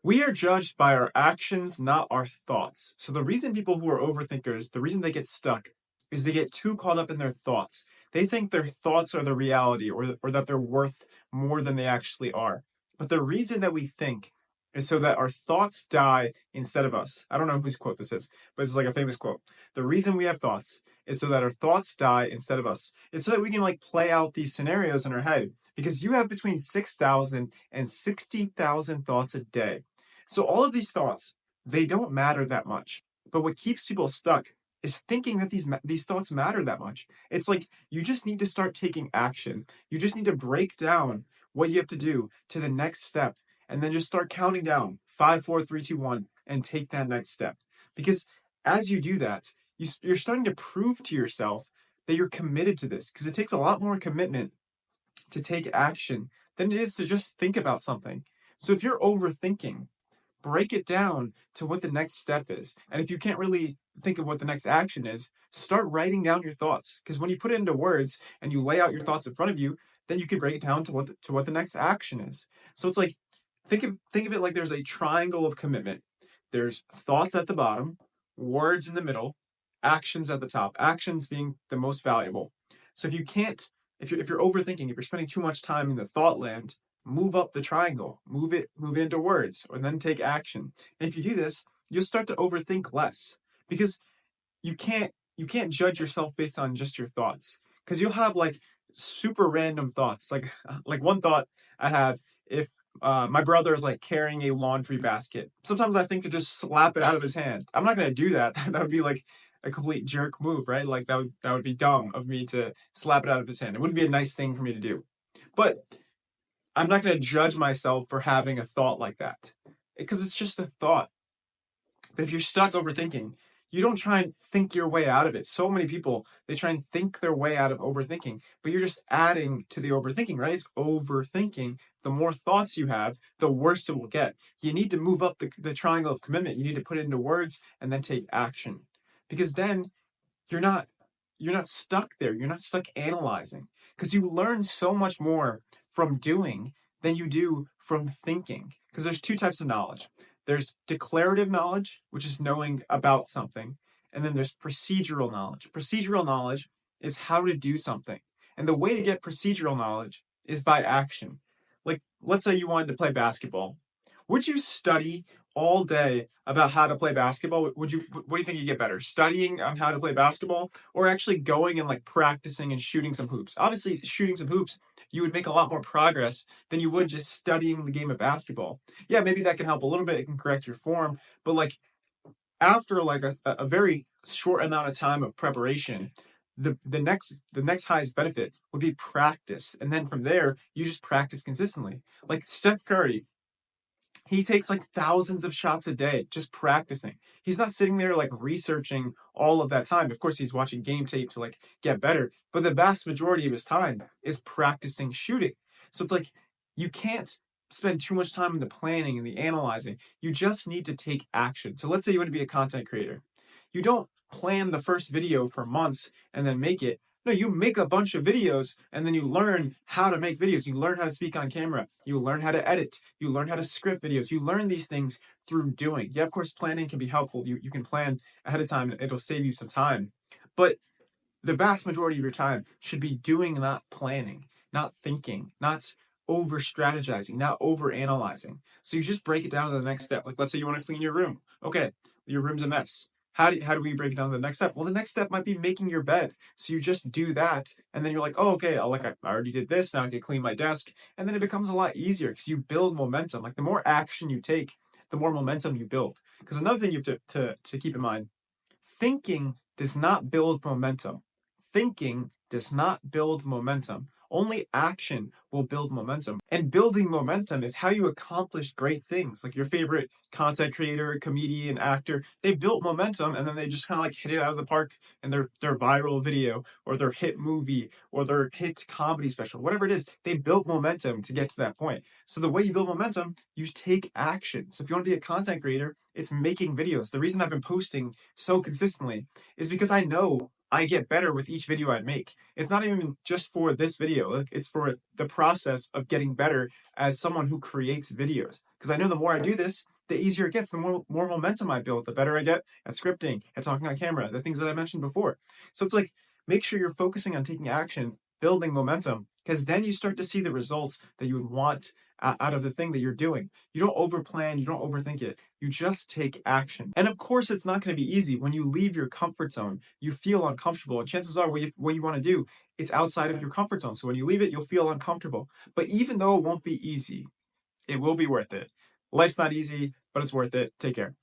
We are judged by our actions, not our thoughts. So the reason people who are overthinkers, the reason they get stuck is they get too caught up in their thoughts. They think their thoughts are the reality or that they're worth more than they actually are. But the reason that we think is so that our thoughts die instead of us. I don't know whose quote this is, but it's like a famous quote. The reason we have thoughts is so that our thoughts die instead of us. It's so that we can like play out these scenarios in our head because you have between 6,000 and 60,000 thoughts a day. So all of these thoughts, they don't matter that much. But what keeps people stuck is thinking that these thoughts matter that much. It's like you just need to start taking action. You just need to break down what you have to do to the next step and then just start counting down 5, 4, 3, 2, 1 and take that next step. Because as you do that, you're starting to prove to yourself that you're committed to this because it takes a lot more commitment to take action than it is to just think about something. So if you're overthinking, break it down to what the next step is. And if you can't really think of what the next action is, start writing down your thoughts. Because when you put it into words and you lay out your thoughts in front of you, then you can break it down to what the next action is. So it's like think of it like there's a triangle of commitment. There's thoughts at the bottom, words in the middle, actions at the top. Actions being the most valuable. So if you can't, if you're overthinking, if you're spending too much time in the thought land, move up the triangle, move it into words, or then take action. And if you do this, you'll start to overthink less because you can't judge yourself based on just your thoughts because you'll have like super random thoughts. Like one thought I have if my brother is like carrying a laundry basket. Sometimes I think to just slap it out of his hand. I'm not gonna do that. That would be like a complete jerk move, right? Like that would be dumb of me to slap it out of his hand. It wouldn't be a nice thing for me to do. But I'm not going to judge myself for having a thought like that because it's just a thought. But if you're stuck overthinking, you don't try and think your way out of it. So many people, they try and think their way out of overthinking, but you're just adding to the overthinking, right? It's overthinking. The more thoughts you have, the worse it will get. You need to move up the triangle of commitment. You need to put it into words and then take action because then you're not you're not stuck there. You're not stuck analyzing because you learn so much more from doing than you do from thinking. Because there's two types of knowledge. There's declarative knowledge, which is knowing about something, and then there's procedural knowledge. Procedural knowledge is how to do something. And the way to get procedural knowledge is by action. Like, let's say you wanted to play basketball. Would you study all day about how to play basketball? What do you think you get better? Studying on how to play basketball or actually going and like practicing and shooting some hoops? Obviously, shooting some hoops, you would make a lot more progress than you would just studying the game of basketball. Yeah, maybe that can help a little bit. It can correct your form, but like after like a very short amount of time of preparation, the next highest benefit would be practice. And then from there, you just practice consistently. Like Steph Curry, he takes like thousands of shots a day just practicing. He's not sitting there like researching all of that time. Of course, he's watching game tape to like get better, but the vast majority of his time is practicing shooting. So it's like you can't spend too much time in the planning and the analyzing. You just need to take action. So let's say you want to be a content creator. You don't plan the first video for months and then make it. No, you make a bunch of videos and then you learn how to make videos. You learn how to speak on camera. You learn how to edit. You learn how to script videos. You learn these things through doing. Yeah, of course, planning can be helpful. You can plan ahead of time. It'll save you some time. But the vast majority of your time should be doing, not planning, not thinking, not over strategizing, not over analyzing. So you just break it down to the next step. Like, let's say you want to clean your room. Okay, your room's a mess. How do we break it down to the next step? Well, the next step might be making your bed. So you just do that, and then you're like, oh, okay, I already did this. Now I can clean my desk, and then it becomes a lot easier because you build momentum. Like the more action you take, the more momentum you build. Because another thing you have to keep in mind, thinking does not build momentum. Thinking does not build momentum. Only action will build momentum. And building momentum is how you accomplish great things. Like your favorite content creator, comedian, actor, they built momentum and then they just kind of like hit it out of the park in their viral video or their hit movie or their hit comedy special, whatever it is, they built momentum to get to that point. So the way you build momentum, you take action. So if you want to be a content creator, it's making videos. The reason I've been posting so consistently is because I know I get better with each video I make. It's not even just for this video, it's for the process of getting better as someone who creates videos. Because I know the more I do this, the easier it gets, the more momentum I build, the better I get at scripting, at talking on camera, the things that I mentioned before. So it's like, make sure you're focusing on taking action, building momentum, because then you start to see the results that you would want out of the thing that you're doing. You don't overplan, you don't overthink it. You just take action. And of course, it's not going to be easy. When you leave your comfort zone, you feel uncomfortable. And chances are, what you want to do, it's outside of your comfort zone. So when you leave it, you'll feel uncomfortable. But even though it won't be easy, it will be worth it. Life's not easy, but it's worth it. Take care.